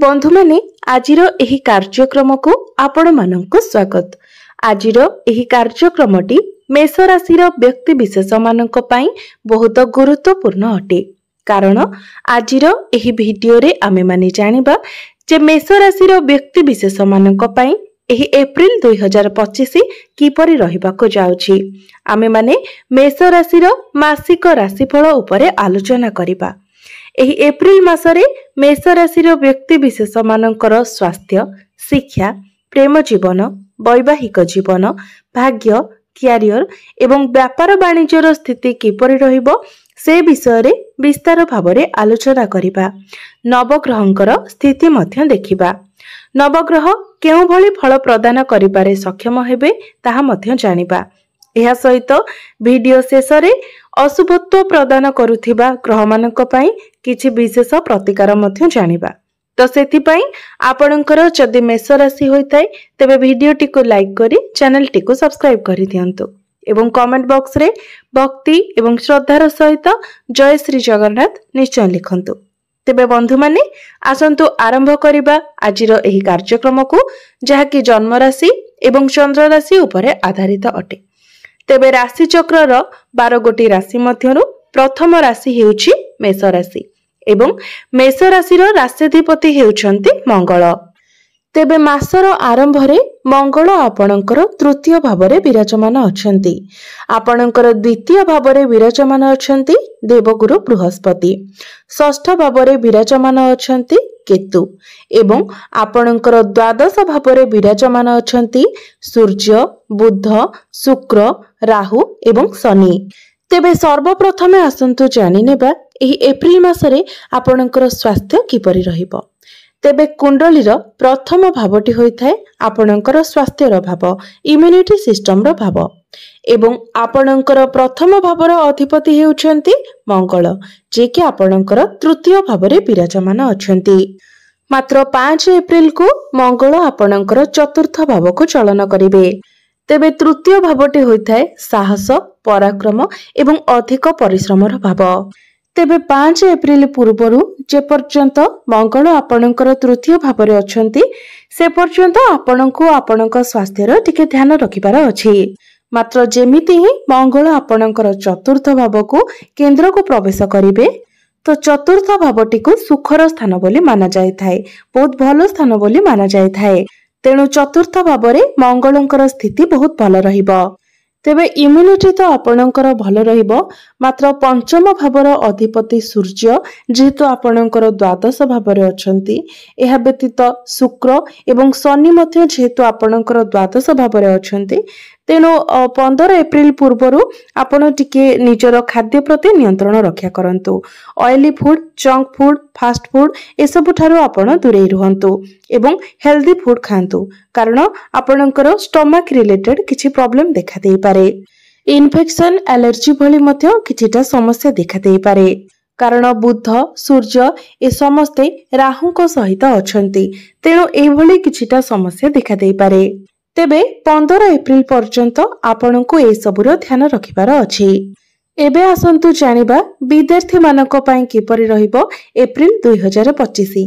बंधु माने आजिर एही कार्यक्रम को आपण मानक स्वागत। आजिर एही कार्यक्रमटी मेष राशि व्यक्ति विशेष मानक पई बहुत गुरुत्वपूर्ण अटे। कारण आजिर एही वीडियो रे आमे माने जानिबा जे मेष राशि व्यक्ति विशेष मानक पई एही एप्रिल 2025 किपरि रहिबाको जाउछि। आमे माने मेष राशि मासिक राशिफल उपरे आलोचना करिबा। एही एप्रिल मासरे मेष राशि व्यक्ति विशेष मानकर स्वास्थ्य, शिक्षा, प्रेम जीवन, वैवाहिक जीवन, भाग्य, क्यारियर एवं व्यापार वाणिज्यर स्थिति किपरि रहिबो से विषय रे विस्तार भावरे आलोचना करिबा। नवग्रहंकर स्थिति मध्य देखिबा। नवग्रह केउ भली फल प्रदान करिबारे सक्षम हेबे ताहा मध्य जानिबा। एहा सहित वीडियो शेष रे अशुभत्व प्रदान करुथिबा ग्रह मानक पई किछि विशेष प्रतिकार मध्य जानिबा। तो सेति पई आपणकर जदि मेष राशि होइताय तेबे वीडियो टी को लाइक करी चैनल टी को सब्सक्राइब करि दियंतु एवं कमेंट बॉक्स रे भक्ति एवं श्रद्धार सहित जय श्री जगन्नाथ निश्चय लिखंतु। तेबे बंधु माने आसंतु आरंभ करिबा आजिर एही कार्यक्रम को जहाकी जन्म राशि एवं चंद्र राशि उपरे आधारित अटे। तेबे राशि चक्रर 12 गोटी राशि मध्यरु प्रथम राशि हेउछि मेष राशि एवं मेष राशिर राष्ट्राधिपति हेउछन्ति मंगल। तेबे मासर आरंभ रे मंगल आपणकर तृतीय भावरे विराजमान अछन्ति। आपणकर द्वितीय भावरे विराजमान अछन्ति देवगुरु बृहस्पति। षष्ठ भावरे विराजमान अछन्ति केतु एवं आपणकर द्वादश भावरे विराजमान अछन्ति सूर्य, बुध, शुक्र, राहु एवं शनि। तेबे सर्वप्रथमे आसंतु जानि नेबा एही एप्रिल मासरे आपणकर स्वास्थ्य किपरि रहिबो। तेबे कुंडलीर प्रथम भावटी होइथाय आपणकर स्वास्थ्यर भाव, इम्यूनिटी सिस्टम रो भाव एवं आपणकर प्रथम भावर अधिपति हेउछन्ति मंगल, जे कि आपणकर तृतीय भावरे विराजमान अछन्ति। मात्र 5 एप्रिल को मंगल आपणकर चतुर्थ भाव को चलन करिवे। तेबे तृतीय भावटी होइथाय साहस, पराक्रम एवं अधिक परिश्रमर भाव। तेबे 5 एप्रिल पूर्वरु जे पर्यंत मंगल आपणकर तृतीय भावरे अछन्ति से पर्यंत आपणको आपणक स्वास्थ्यर टिके ध्यान रखिबार अछि। मात्र जेमिति ही मंगल आपणकर चतुर्थ भाव को केंद्र को प्रवेश करिवे तो चतुर्थ भावटी को सुखर स्थान बोली माना जायथाय, बहुत भलो स्थान बोली माना जायथाय। तेणु चतुर्थ भावरे मंगलंकर स्थिति बहुत भल रहिबो। तेबे इम्यूनिटी तो आपणकर भल रहिबो। मात्र पंचम भावर अधिपति सूर्य जेहेतु आपणकर द्वादश भावरे अछंती, एहा व्यतीत शुक्र एवं शनि मध्य जेहेतु आपणकर द्वादश भावरे अछंती, तेणु 15 एप्रिल पूर्वरु आपण टिके निजर खाद्य प्रति नियंत्रण रक्षा करंतु। Oily food, junk food, fast food एसबु ठारो आपण दूरे रुहंतु एवं हेल्दी फूड खांतु, कारण आपणकर स्टमक रिलेटेड किछि प्रॉब्लम देखा देई पारे। इन्फेक्शन, एलर्जी भली मध्य किछिटा समस्या देखा देई पारे, कारण बुध, सूर्य ए समस्ते राहुको सहित अछंती। तेणु एही भली किछिटा समस्या देखा देई पारे। तेबे 15 एप्रिल पर्यंत आपनको ए सबुर ध्यान रखिबार अछि। एबे आसंतु जानिबा विद्यार्थी मानक पई किपरि रहिबो एप्रिल 2025।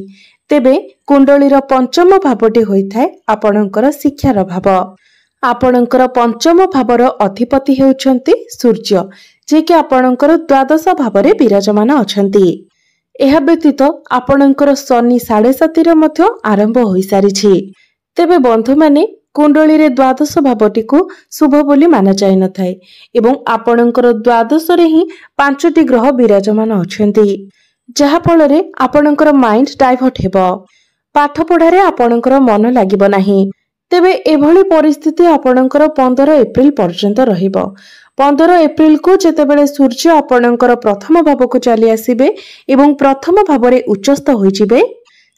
तेबे कुंडलीर पंचम भावटी होइथाय आपणकर शिक्षार भाव। आपणकर पंचम भावर अधिपति हेउछन्ति सूर्य, जे कि आपणकर द्वादश भावरे विराजमान अछन्ति। एहा व्यतीत आपणकर शनि 7.5 रे मध्य आरंभ होई सारिछि। तेबे बंधु माने कुंडली रे द्वादश भावटी को शुभ बोली माना जाय न थाए एवं आपणकर द्वादश रे ही 5टी ग्रह विराजमान अछन्ति, जहा फल रे आपणकर माइंड डाइवर्ट हेबो, पाठ पढारे आपणकर मन लागिबो नाही। तेबे एभली परिस्थिति आपणकर 15 एप्रिल पर्यंत रहिबो। 15 एप्रिल को जेतेबेले सूर्य आपणकर प्रथम भाव को चली आसीबे एवं प्रथम भाव रे उच्चस्थ होई जिबे,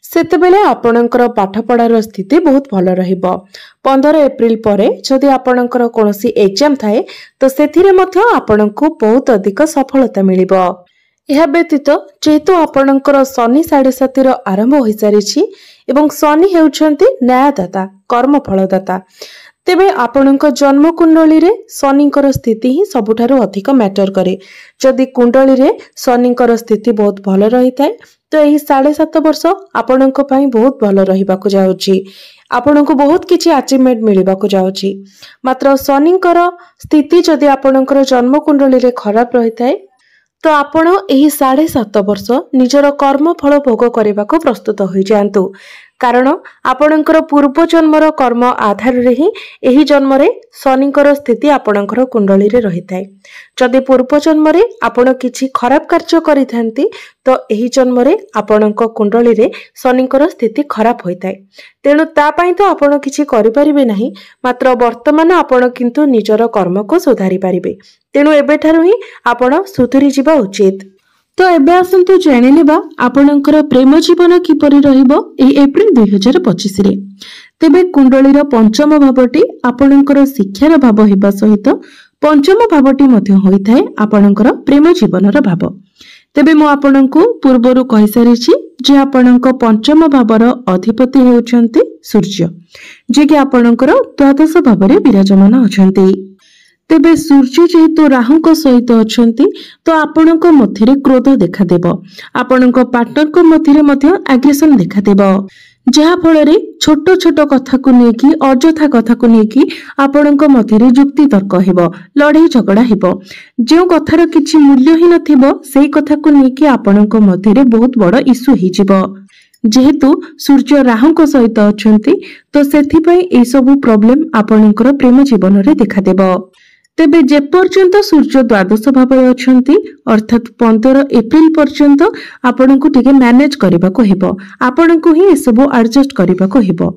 सेतेबेले आपणकर पाठ पढ़ार स्थिति बहुत भल रहिबो। 15 एप्रिल परे जदि आपणकर कोनोसी एग्जाम थाए तो सेथिरे मध्य आपणको बहुत अधिक सफलता मिलिबो। एहा व्यतीत जेहेतु आपणकर शनि 7.5 रो आरंभ होई सारिछि एवं शनि हेउछन्ति न्यायदाता, कर्मफलदाता, तेबे आपणक जन्म कुंडली रे शनिकर स्थिति ही सबुठारु अधिक मैटर करे। जदि कुंडली रे शनिकर स्थिति बहुत भल रही थाए तो यही 7.5 वर्ष आपणक पई बहुत भल रहिबाकु जाउची। आपणक बहुत किछि अचीवमेंट मिलिबाकु जाउची। मात्र शनिकर स्थिति जदि आपणकर जन्म कुंडली रे खराब रही थाए तो आपण एही 7.5 वर्ष निजर कर्म फल भोग करने प्रस्तुत हो जातु। कारण आपणकर पूर्व जन्मर कर्म आधार रे ही एही जन्म रे शनिकर स्थिति आपणकर कुंडली रे रही थाए। जदि पूर्व जन्म रे आपण किछि खराब कार्य करिथांती तो एही जन्म रे आपणक कुंडली रे शनिकर स्थिति खराब होई थाए। तेणु ता पई तो आपण किछि करि परिबे नाही, मात्र वर्तमान आपण किंतु निजर कर्म को सुधारी परिबे। तेणु एबेठारु ही आपण सुधुरी जिबा उचित। तो एबे आसंतु जानि लेबा आपणकर प्रेम जीवन किपरि रहिबो एही एप्रिल 2025 रे। तेबे कुंडलीर पंचम भावटी आपणकर शिक्षार भाव हेबा सहित पंचम भावटी मध्ये होइथाय आपणकर प्रेम जीवनर भाव। तेबे मु आपणको पूर्वरु कहि सारिछि जे आपणक पंचम भावर अधिपति हेउछन्ति सूर्य, जे कि आपणकर द्वादश भावरे विराजमान अछन्ति। तेबे सूर्य जेहेतु राहुक सहित अछन्ति तो आपणक मध्यरे क्रोध देखा देबो। आपणक पार्टनरक मध्यरे मध्य एग्रेशन देखा देबो, जहा फଳରେ छोट छोट कथा को नेकी अजथा कथा को नेकी आपणक मध्यरे जुक्ति तर्क हेबो, लड़ाई झगड़ा हेबो। जे कथार किछि मूल्य ही नथिबो सेही कथा को नेकी आपणक मध्यरे बहुत बड़ इश्यू हि जिवो। जेहेतु सूर्य राहुक सहित अछन्ति तो सेथि पई ए सब प्रॉब्लम आपणकर प्रेम जीवन रे देखा देबो। तेबे जे पर्यंत सूर्य द्वादश भाव अछन्ति अर्थात 15 एप्रिल पर्यंत आपनको टिके मैनेज करबाको हेबो। आपनको ही ए सब एडजस्ट करबाको हेबो।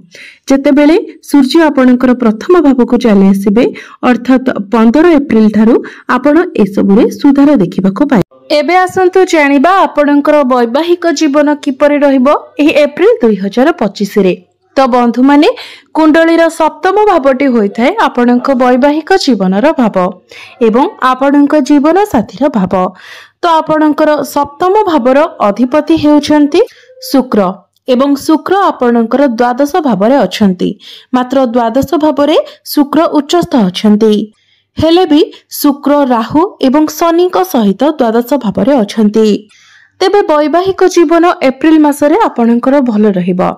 जेतेबेले सूर्य आपणकर प्रथम भाव को चली आसीबे अर्थात 15 एप्रिल थारु आपण ए सब रे सुधार देखिबाको पाए। एबे आसंतु जानिबा आपणकर वैवाहिक जीवन किपरि रहिबो एही एप्रिल 2025 रे। तो बंधु माने कुंडलीर सप्तम भावटी होइथाय आपणक वैवाहिक जीवनर भाव एवं आपणक जीवन साथीर भाव। तो आपणकर सप्तम भावर अधिपति हेउछन्ति शुक्र एवं शुक्र आपणकर द्वादश भावरे अछन्ति। मात्र द्वादश भावरे शुक्र उच्चस्थ अछन्ति हेले भी शुक्र राहु एवं शनिक सहित द्वादश भावरे अछन्ति। तेबे वैवाहिक जीवन एप्रिल मासरे आपणकर भल रहिबो।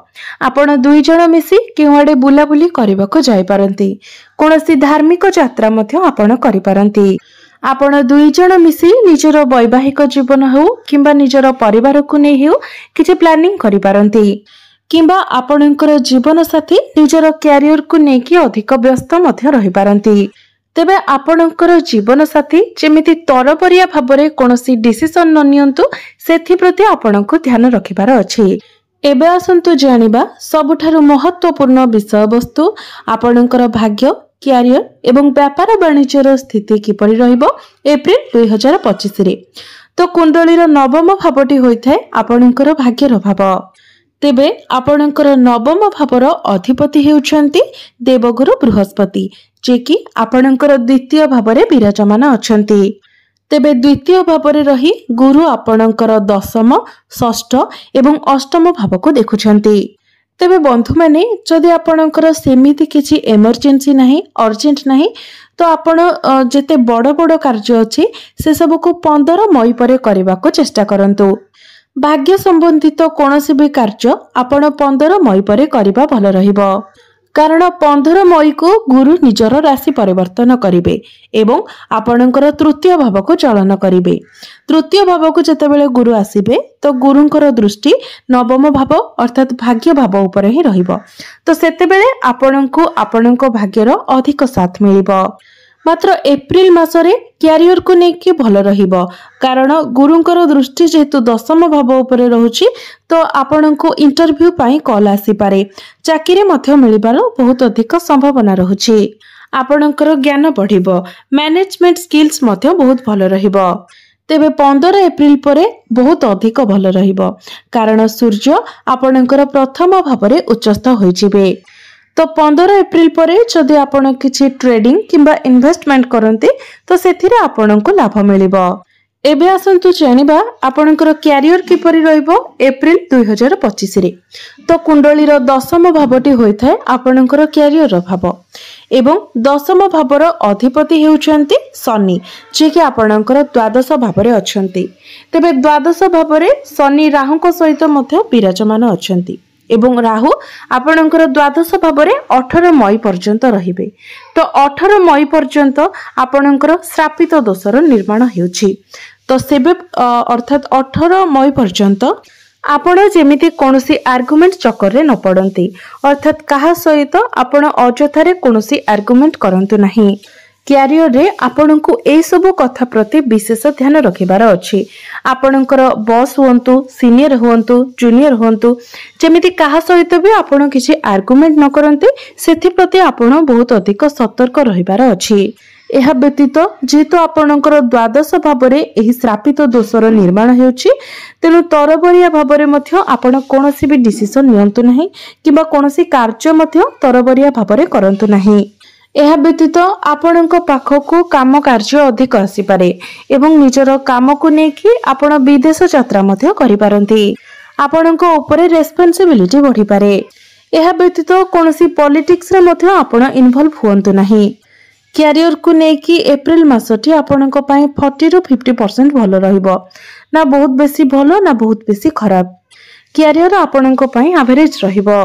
आपण दुई जण मिसी केउआडे बुलाबुली करबाको जाय पारंती। कोनोसी धार्मिक यात्रा मध्य आपण करि पारंती। आपण दुई जण मिसी निजर वैवाहिक जीवन हो किंबा निजर परिवार को नै हो किछि प्लानिंग करि पारंती। किंबा आपणकर जीवन साथी निजर कैरियर को नै कि अधिक व्यस्त मध्य रहि पारंती। तेबे आपणकर जीवन साथी जेमिति तरबरिया भाबरे कोनोसी डिसिजन न नियंतु सेथि प्रति आपणको ध्यान रखिबार अछि। एबे आसंतु जानिबा सबुठारु महत्वपूर्ण विषय वस्तु आपणकर भाग्य, कैरियर एवं व्यापार वाणिज्यर स्थिति किपरि रहिबो एप्रिल 2025 रे। तो कुंडलीर नवम भावटी होइथाय आपणकर भाग्यर भाव। तेबे आपणकर नवम भावर अधिपति हेउछन्ति देवगुरु बृहस्पति, जे कि आपणकर द्वितीय भावरे विराजमान अछन्ति। तेबे द्वितीय भावरे रही गुरु आपणकर दशम, षष्ठ एवं अष्टम भाव को देखुछन्ति। तेबे बंधु माने जदि आपणकर सेमिति किछि इमरजेंसी नाही, अर्जेंट नाही तो आपण जेते बड़ बड़ कार्य अछि से सब को 15 मई परे करबाको चेष्टा करंतु। भाग्य संबंधित कोनोसी भी कार्य आपण 15 मई परे करिबा भल रहिबो। कारण 15 मई को गुरु निजर राशि परिवर्तन करिवे एवं आपणकर तृतीय भाव को चलन करिवे। तृतीय भाव को जेतेबेले गुरु आसीबे तो गुरुंकर दृष्टि नवम भाव अर्थात भाग्य भाव उपरे ही रहिबो। तो सेतेबेले आपणको आपणको भाग्यर अधिक साथ मिलिबो। मात्र एप्रिल मासरे कैरियर को नेकी भल रहिबो। कारण गुरुंकर दृष्टि जेहेतु दशम भाव उपरे रहुछि तो आपणको इंटरव्यू पाई कॉल आसी पारे। चाकरी मध्य मिलिबार बहुत अधिक संभावना रहुछि। आपणकर ज्ञान बढ़िबो। मैनेजमेंट स्किल्स मध्य बहुत भल रहिबो। तेबे 15 एप्रिल परे बहुत अधिक भल रहिबो। कारण सूर्य आपणकर प्रथम भावरे उच्चस्थ होइजिबे। तो 15 एप्रिल परे जदि आपण किछि ट्रेडिंग किंबा इन्वेस्टमेंट करंती तो सेथिरे आपणको लाभ मिलिबो। एबे आसंतु जानिबा आपणकर क्यारियर किपरि रहइबो एप्रिल 2025 रे। तो कुंडलीर दशम भावटी होइथाय आपणकर क्यारियर भाव एवं दशम भावर अधिपति हेउचंती शनि, जे कि आपणकर द्वादश भावरे अछंती। तेबे द्वादश भावरे शनि राहुଙ୍କ सहित मध्य विराजमान अछंती एवं राहु आपणकर द्वादश भावरे 18 मई पर्यंत रहिबे। तो 18 मई पर्यंत आपणकर श्रापित दोषर निर्माण हेउछि। तो सेबे अर्थात 18 मई पर्यंत आपण जेमिति कोनोसी आर्गुमेंट चक्कर रे न पड़ंती, अर्थात कहा सहित आपण अजथारे कोनोसी आर्गुमेंट करंतु नाही। क्यारियर रे आपणको ए सब कथा प्रति विशेष ध्यान रखिबार अछि। आपणकर बॉस हुंतु, सीनियर हुंतु, जूनियर हुंतु, जेमिति कहा सहित भी आपण किछि आर्गुमेंट न करंती, सेथि प्रति आपण बहुत अधिक सतर्क रहिबार अछि। यह व्यतीत जेहेतु आपणकर द्वादश भावरे एही श्रापित दोषर निर्माण हेउछि, तेनु तरबरिया भावरे मध्य आपण कोनोसी भी डिसिजन नियंतु नाही किबा कोनोसी कार्य मध्य तरबरिया भावरे करंतु नाही। यह व्यतीत आपणक पाखको काम कार्य अधिक आसी पारे एवं निजर काम को नेकी आपण विदेश यात्रा मध्य करि पारंती। आपणक ऊपर रेस्पोंसिबिलिटी बढ़ी पारे। यह व्यतीत कोनोसी पॉलिटिक्स रे मध्य आपण इन्वॉल्व हुंतु नाही। क्यारियर को नेकी एप्रिल मासटी आपणक पई 40 रु 50% भलो रहिबो, ना बहुत बेसी भलो ना बहुत बेसी खराब। क्यारियर आपणक पई एवरेज रहिबो।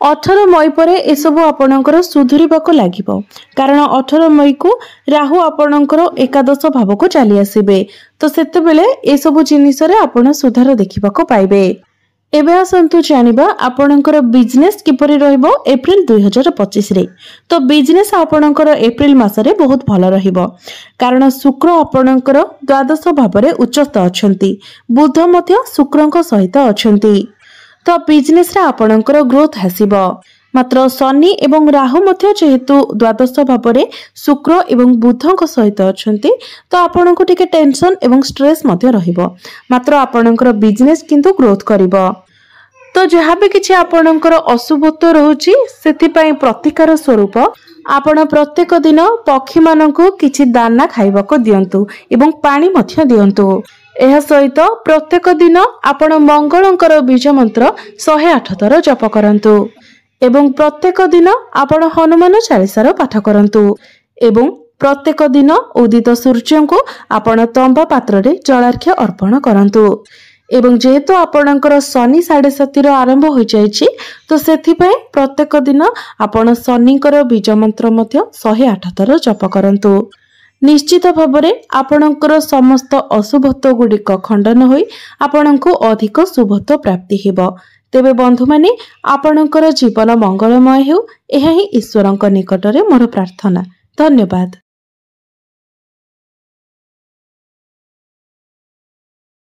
18 मई परे ए सब आपणकर सुधुरिबाको लागिबो, कारण 18 मई को राहु आपणकर एकादश भाव को चली आसीबे। तो सेते बेले ए सब जिनिस रे आपण सुधार देखिबाको पाइबे। एबे आसंतु जानिबा आपणकर बिजनेस किपरि रहइबो एप्रिल 2025 रे। तो बिजनेस आपणकर एप्रिल मासरे बहुत भलो रहिबो, कारण शुक्र आपणकर द्वादश भावरे उच्चस्थ अछंती, बुध मध्य शुक्रଙ୍କ सहित अछंती। तो बिजनेस रे आपणकर ग्रोथ हसिबो। मात्र शनि एवं राहु मध्य जेहेतु द्वादश भावरे शुक्र एवं बुधଙ୍କ सहित अछंती, तो आपणको टिके टेंशन एवं स्ट्रेस मध्य रहिबो। मात्र आपणकर बिजनेस किंतु ग्रोथ करिबो। तो जहाँ भी किछि आपणकर अशुभत्व रहुछि, सेति पई प्रतिकार स्वरूप आपण प्रत्येक दिन पक्षी माननको किछि दाना खाइबाको दियंतु एवं पानी मध्य दियंतु। एहा सहित प्रत्येक दिन आपण मंगलंकर बीज मंत्र 108 थर जप करंतु एवं प्रत्येक दिन आपण हनुमान चालीसार पाठ करंतु एवं प्रत्येक दिन उदित सूर्य को आपण तंबा पात्र रे जलार्घ्य अर्पण करंतु। एवं जेहेतु आपणकर शनि 7:30 आरंभ हो जाइछि, तो सेथि पई प्रत्येक दिन आपण शनिकर बीज मंत्र मध्य 108 थर जप करंतु। निश्चित भावरे आपणकर समस्त अशुभत्व गुड़िक खंडन होई आपणको अधिक शुभत्व प्राप्ति हेबो। तेबे बंधु माने आपणकर जीवन मंगलमय हेउ, एहा ही ईश्वरଙ୍କ निकटरे मोर प्रार्थना। धन्यवाद।